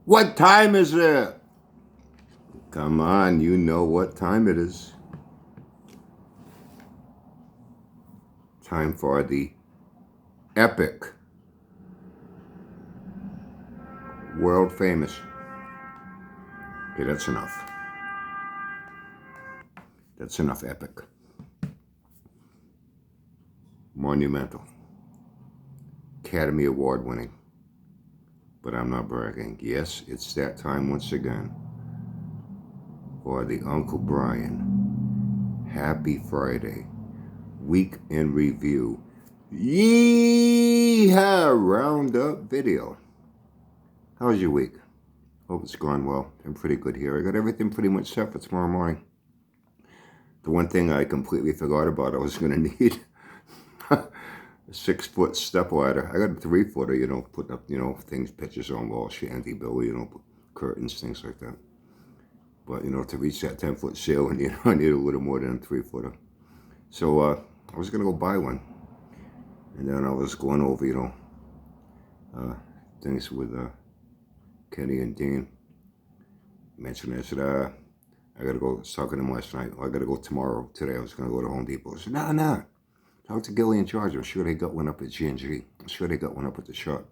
What time is it? Come on, you know what time it is. Time for the epic, world famous. Okay, that's enough. That's enough epic. Monumental. Academy Award winning. But I'm not bragging. Yes, it's that time once again for the Uncle Brian Happy Friday Week in Review Yeehaw Roundup video. How was your week? Hope it's gone well. I'm pretty good here. I got everything pretty much set for tomorrow morning. The one thing I completely forgot about, I was going to need a 6-foot step ladder. I got a 3-footer, putting up, things, pictures on walls, shanty bill, curtains, things like that. But, to reach that 10-foot ceiling, I need a little more than a 3-footer. So, I was going to go buy one. And then I was going over, things with Kenny and Dean. Mentioned it. I said, I got to go. I was talking to him last night. I got to go tomorrow. Today I was going to go to Home Depot. I said, nah. Talk to Gilly in charge. I'm sure they got one up at G&G. I'm sure they got one up at the shop.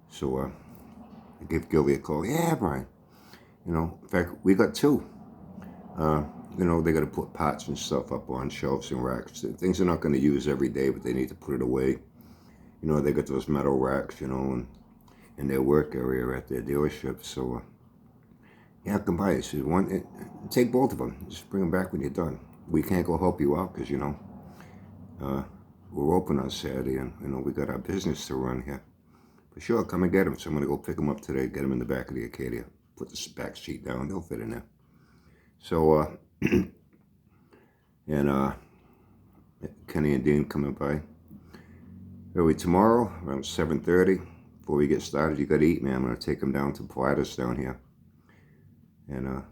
So I gave Gilly a call. Yeah, Brian. In fact, we got two. They got to put pots and stuff up on shelves and racks. Things they're not going to use every day, but they need to put it away. They got those metal racks, in their work area at their dealership. So, yeah, come by. He said, take both of them. Just bring them back when you're done. We can't go help you out because, we're open on Saturday and, we got our business to run here. But sure, come and get them. So I'm going to go pick them up today, get them in the back of the Acadia. Put the back seat down. They'll fit in there. So, and Kenny and Dean coming by. Early tomorrow, around 7:30. Before we get started, you got to eat, man. I'm going to take them down to Pilatus down here. And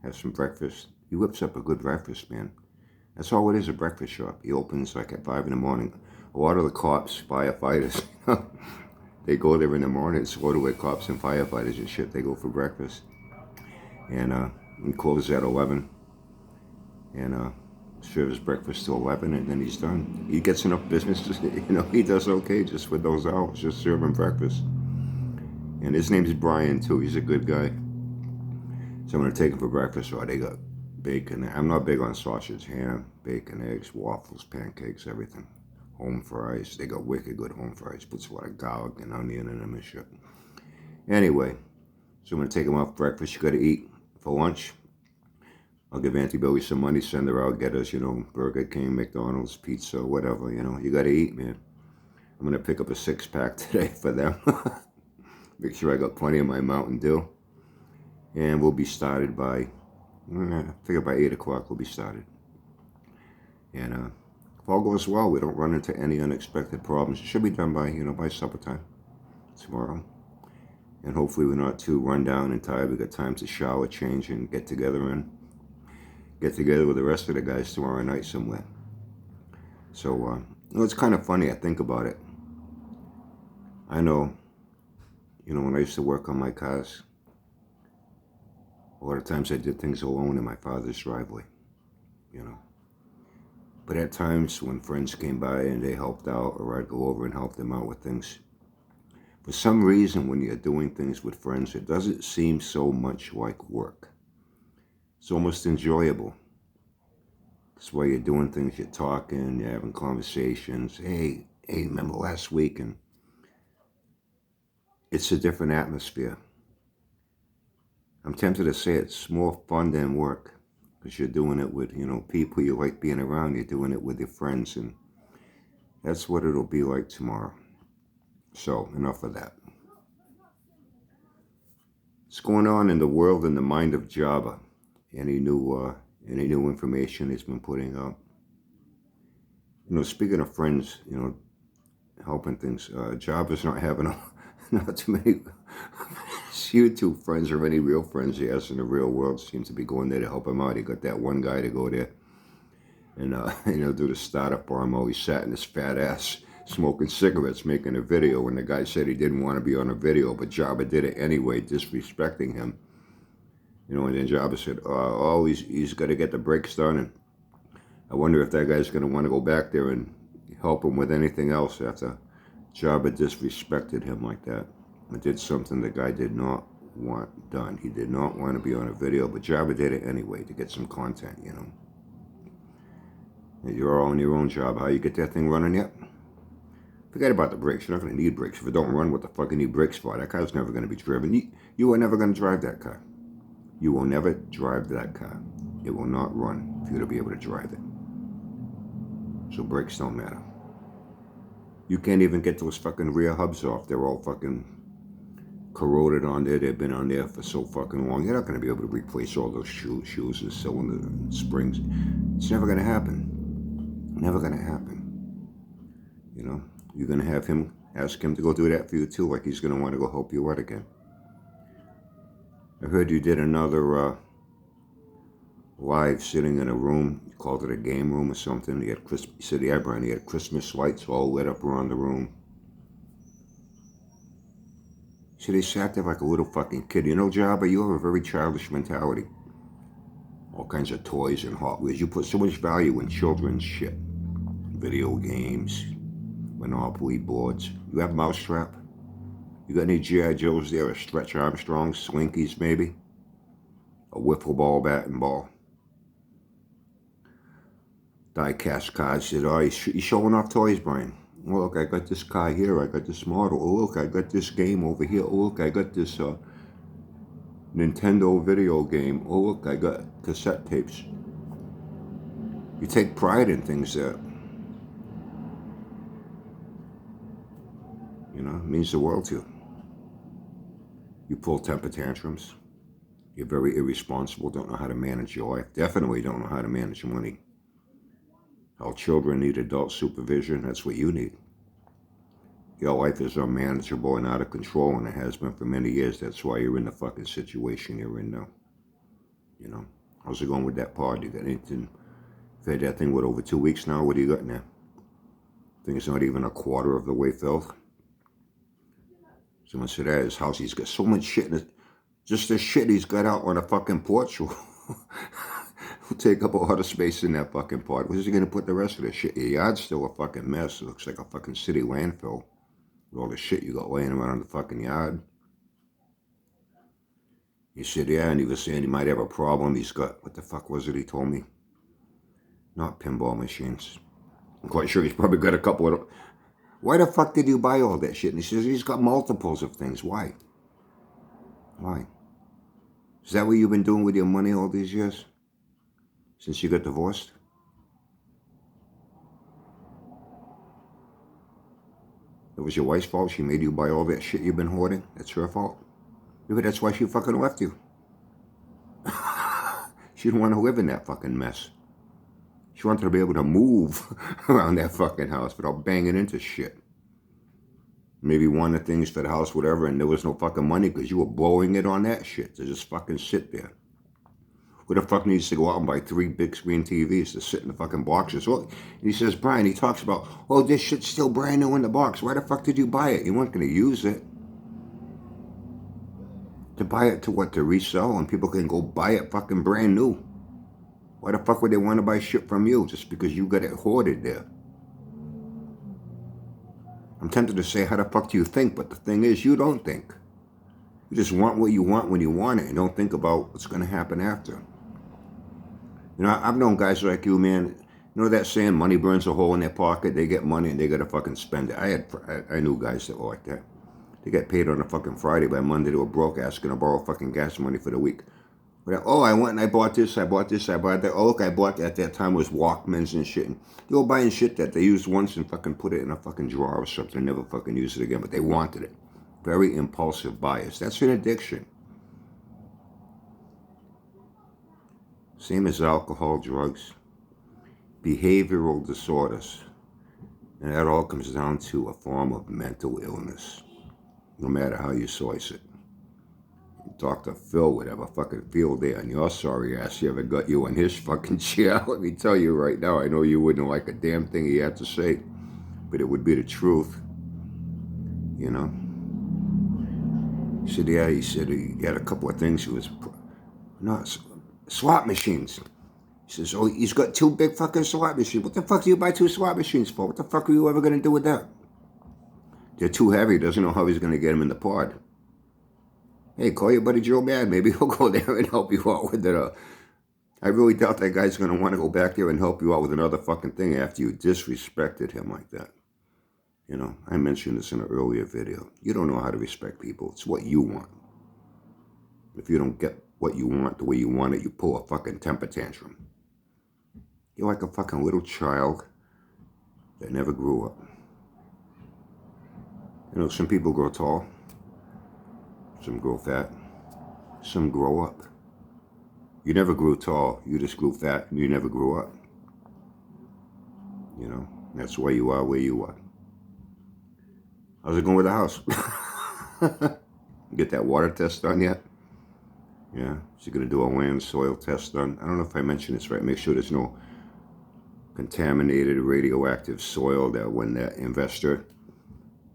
have some breakfast. He whips up a good breakfast, man. That's all it is, a breakfast shop. He opens like at 5 in the morning. A lot of the cops, firefighters, they go there in the morning. It's loaded with cops and firefighters and shit. They go for breakfast. And he closes at 11. And serves breakfast till 11, and then he's done. He gets enough business, he does okay just with those hours, just serving breakfast. And his name's Brian, too. He's a good guy. So I'm going to take him for breakfast. So they got bacon. I'm not big on sausage, ham, bacon, eggs, waffles, pancakes, everything. Home fries. They got wicked good home fries. Puts a lot of garlic and onion in them and shit. Anyway, so I'm going to take him off breakfast. You got to eat. For lunch, I'll give Auntie Billy some money. Send her out, get us, Burger King, McDonald's, pizza, whatever, You got to eat, man. I'm going to pick up a 6-pack today for them. Make sure I got plenty of my Mountain Dew. And we'll be started by, I figure by 8 o'clock we'll be started. And if all goes well, we don't run into any unexpected problems. It should be done by, by supper time tomorrow. And hopefully we're not too run down and tired. We got time to shower, change, and get together with the rest of the guys tomorrow night somewhere. So, it's kind of funny. I think about it. I know, when I used to work on my cars, a lot of times I did things alone in my father's driveway, But at times when friends came by and they helped out, or I'd go over and help them out with things, for some reason when you're doing things with friends, it doesn't seem so much like work. It's almost enjoyable. That's why you're doing things, you're talking, you're having conversations. Hey, remember last week? And it's a different atmosphere. I'm tempted to say it's more fun than work because you're doing it with, people you like being around. You're doing it with your friends, and that's what it'll be like tomorrow. So, enough of that. What's going on in the world and the mind of Jabba? Any new information he's been putting out? Speaking of friends, helping things. Jabba's not having not too many YouTube friends or any real friends he has in the real world. Seems to be going there to help him out. He got that one guy to go there and do the startup for him while he sat in his fat ass smoking cigarettes, making a video, and the guy said he didn't want to be on a video, but Jabba did it anyway, disrespecting him. You know, and then Jabba said, oh, he's got to get the brakes done, and I wonder if that guy's going to want to go back there and help him with anything else after Jabba disrespected him like that. And did something the guy did not want done. He did not want to be on a video, but Jabba did it anyway to get some content, you know. And you're all on your own, Jabba. How you get that thing running yet? Forget about the brakes. You're not going to need brakes. If it don't run, what the fuck you need brakes for? That car's never going to be driven. You are never going to drive that car. You will never drive that car. It will not run for you to be able to drive it. So brakes don't matter. You can't even get those fucking rear hubs off. They're all fucking corroded on there. They've been on there for so fucking long. You're not going to be able to replace all those shoes and cylinders and springs. It's never going to happen. Never going to happen. You know? You're going to have him, ask him to go do that for you too, like he's going to want to go help you out again. I heard you did another live sitting in a room. You called it a game room or something. You said, yeah, Brian, he had Christmas lights all lit up around the room. So they sat there like a little fucking kid. You know, Jabba, you have a very childish mentality. All kinds of toys and Hot Wheels. You put so much value in children's shit. Video games, Monopoly boards. You have Mousetrap? You got any G.I. Joes there, or Stretch Armstrongs, Slinkies maybe? A wiffle ball, bat and ball? Die-cast cards. Said, oh, he's showing off toys, Brian. Oh, look, I got this car here. I got this model. Oh, look, I got this game over here. Oh, look, I got this Nintendo video game. Oh, look, I got cassette tapes. You take pride in things that, you know, means the world to you. You pull temper tantrums. You're very irresponsible, don't know how to manage your life. Definitely don't know how to manage money. How children need adult supervision, that's what you need. Your life is unmanageable and out of control, and it has been for many years. That's why you're in the fucking situation you're in now. You know, how's it going with that pod? You got anything? You've had that thing, what, over 2 weeks now? What do you got now? I think it's not even a quarter of the way filled. Someone said at his house, he's got so much shit in it. Just the shit he's got out on a fucking porch will take up a lot of space in that fucking pot. Where's he going to put the rest of the shit? Your yard's still a fucking mess. It looks like a fucking city landfill with all the shit you got laying around the fucking yard. He said, yeah, and he was saying he might have a problem. He's got, what the fuck was it he told me? Not pinball machines. I'm quite sure he's probably got a couple of them. Why the fuck did you buy all that shit? And he says he's got multiples of things. Why? Why? Is that what you've been doing with your money all these years? Since you got divorced? It was your wife's fault. She made you buy all that shit you've been hoarding. That's her fault. Maybe that's why she fucking left you. She didn't want to live in that fucking mess. She wanted to be able to move around that fucking house without banging into shit. Maybe wanted things for the house, whatever, and there was no fucking money because you were blowing it on that shit to just fucking sit there. Who the fuck needs to go out and buy 3 big screen TVs to sit in the fucking boxes? Well, he says, Brian, he talks about, oh, this shit's still brand new in the box. Why the fuck did you buy it? You weren't going to use it. To buy it to what? To resell, and people can go buy it fucking brand new. Why the fuck would they want to buy shit from you just because you got it hoarded there? I'm tempted to say, how the fuck do you think? But the thing is, you don't think. You just want what you want when you want it and don't think about what's going to happen after. You know, I've known guys like you, man. You know that saying, money burns a hole in their pocket? They get money and they got to fucking spend it. I knew guys that were like that. They got paid on a fucking Friday. By Monday, they were broke, asking to borrow fucking gas money for the week. But, oh, I went and I bought this, I bought this, I bought that. Oh, look, I bought at that time was Walkmans and shit. And they were buying shit that they used once and fucking put it in a fucking drawer or something. Never fucking used it again, but they wanted it. Very impulsive buyers. That's an addiction. Same as alcohol, drugs, behavioral disorders. And that all comes down to a form of mental illness, no matter how you slice it. Dr. Phil would have a fucking field day on your sorry ass. He ever got you in his fucking chair? Let me tell you right now, I know you wouldn't like a damn thing he had to say. but it would be the truth, you know. He said, yeah, he said he had a couple of things he was, no, slot machines. He says, oh, he's got 2 big fucking slot machines. What the fuck do you buy 2 slot machines for? What the fuck are you ever going to do with that? They're too heavy. He doesn't know how he's going to get them in the pod. Hey, call your buddy Joe Bad. Maybe he'll go there and help you out with it. I really doubt that guy's going to want to go back there and help you out with another fucking thing after you disrespected him like that. You know, I mentioned this in an earlier video. You don't know how to respect people. It's what you want. If you don't get what you want the way you want it, you pull a fucking temper tantrum. You're like a fucking little child that never grew up. You know, some people grow tall. Some grow fat. Some grow up. You never grew tall. You just grew fat and you never grew up. You know, that's why you are where you are. How's it going with the house? Get that water test done yet? Yeah, she's going to do a land soil test done. I don't know if I mentioned this right. Make sure there's no contaminated radioactive soil, that when that investor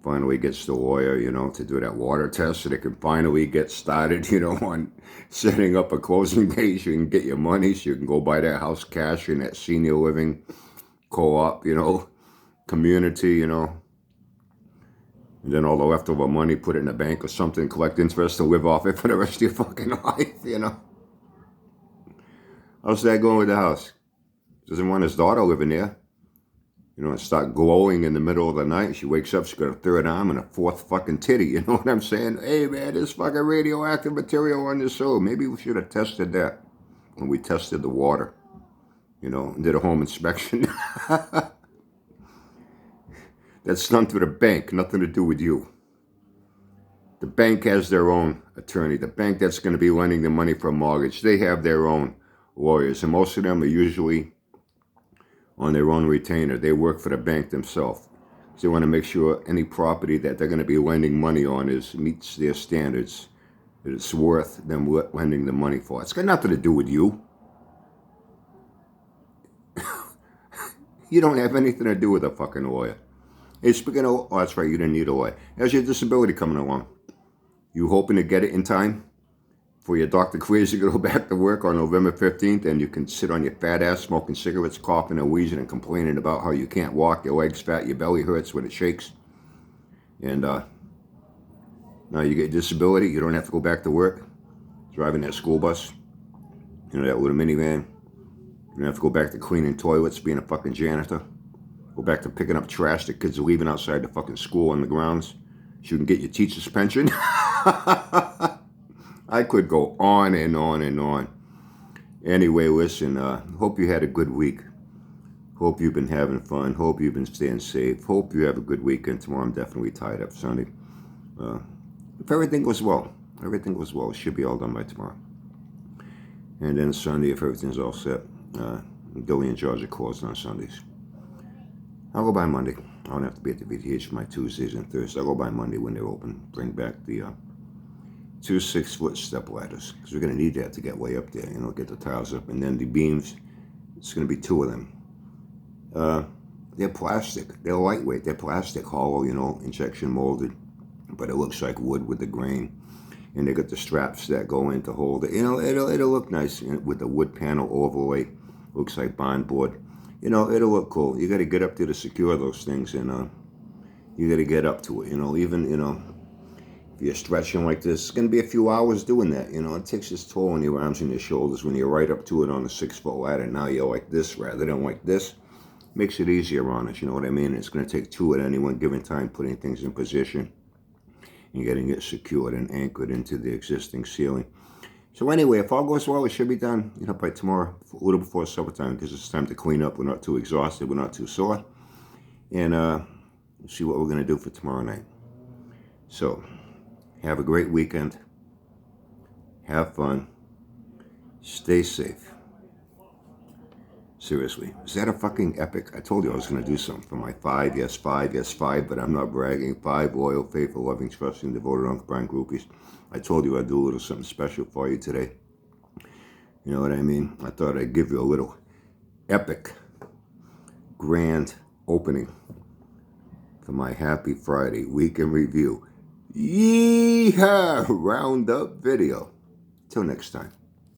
finally gets the lawyer, you know, to do that water test so they can finally get started, you know, on setting up a closing date. So you can get your money so you can go buy that house cash in that senior living co-op, you know, community, you know. And then all the leftover money, put it in a bank or something, collect interest to live off it for the rest of your fucking life, you know. How's that going with the house? Doesn't want his daughter living there. You know, and start glowing in the middle of the night. She wakes up, she's got a 3rd arm and a 4th fucking titty. You know what I'm saying? Hey, man, there's fucking radioactive material on this soil. Maybe we should have tested that when we tested the water. You know, and did a home inspection. That's done through the bank, nothing to do with you. The bank has their own attorney. The bank that's going to be lending the money for a mortgage, they have their own lawyers. And most of them are usually on their own retainer. They work for the bank themselves. So they want to make sure any property that they're going to be lending money on meets their standards, that it's worth them lending the money for. It's got nothing to do with you. You don't have anything to do with a fucking lawyer. Hey, speaking of, oh, that's right, you didn't need a lawyer. How's your disability coming along? You hoping to get it in time for your doctor clears you to go back to work on November 15th, and you can sit on your fat ass smoking cigarettes, coughing and wheezing and complaining about how you can't walk, your legs fat, your belly hurts when it shakes. And now you get disability, you don't have to go back to work, driving that school bus, you know, that little minivan. You don't have to go back to cleaning toilets, being a fucking janitor. Go back to picking up trash that kids are leaving outside the fucking school on the grounds so you can get your teacher's pension. I could go on and on and on. Anyway, listen, hope you had a good week. Hope you've been having fun. Hope you've been staying safe. Hope you have a good weekend. Tomorrow I'm definitely tied up Sunday. If everything goes well, it should be all done by tomorrow. And then Sunday, if everything's all set, Billy and George are closed on Sundays. I'll go by Monday. I don't have to be at the VTH for my Tuesdays and Thursdays. I'll go by Monday when they're open. Bring back the 2 6-foot step ladders, because we're going to need that to get way up there, you know, get the tiles up. And then the beams, it's going to be 2 of them. They're plastic. They're lightweight. They're plastic, hollow, you know, injection molded. But it looks like wood with the grain. And they got the straps that go in to hold it. You know, it'll look nice with the wood panel overlay. Looks like bond board. You know, it'll look cool. You got to get up there to secure those things, and you got to get up to it. You know, even, you know, if you're stretching like this, it's going to be a few hours doing that. You know, it takes its toll on your arms and your shoulders when you're right up to it on a 6-foot ladder. Now you're like this rather than like this. Makes it easier on us, you know what I mean? It's going to take 2 at any one given time, putting things in position and getting it secured and anchored into the existing ceiling. So anyway, if all goes well, it should be done, you know, by tomorrow, a little before supper time, because it's time to clean up. We're not too exhausted. We're not too sore. And see what we're going to do for tomorrow night. So, have a great weekend. Have fun. Stay safe. Seriously, is that a fucking epic? I told you I was going to do something for my 5, yes 5, yes 5, but I'm not bragging. 5 loyal, faithful, loving, trusting, devoted Uncle Brian groupies. I told you I'd do a little something special for you today. You know what I mean? I thought I'd give you a little epic, grand opening for my Happy Friday weekend review. Yeehaw! Roundup video. Till next time.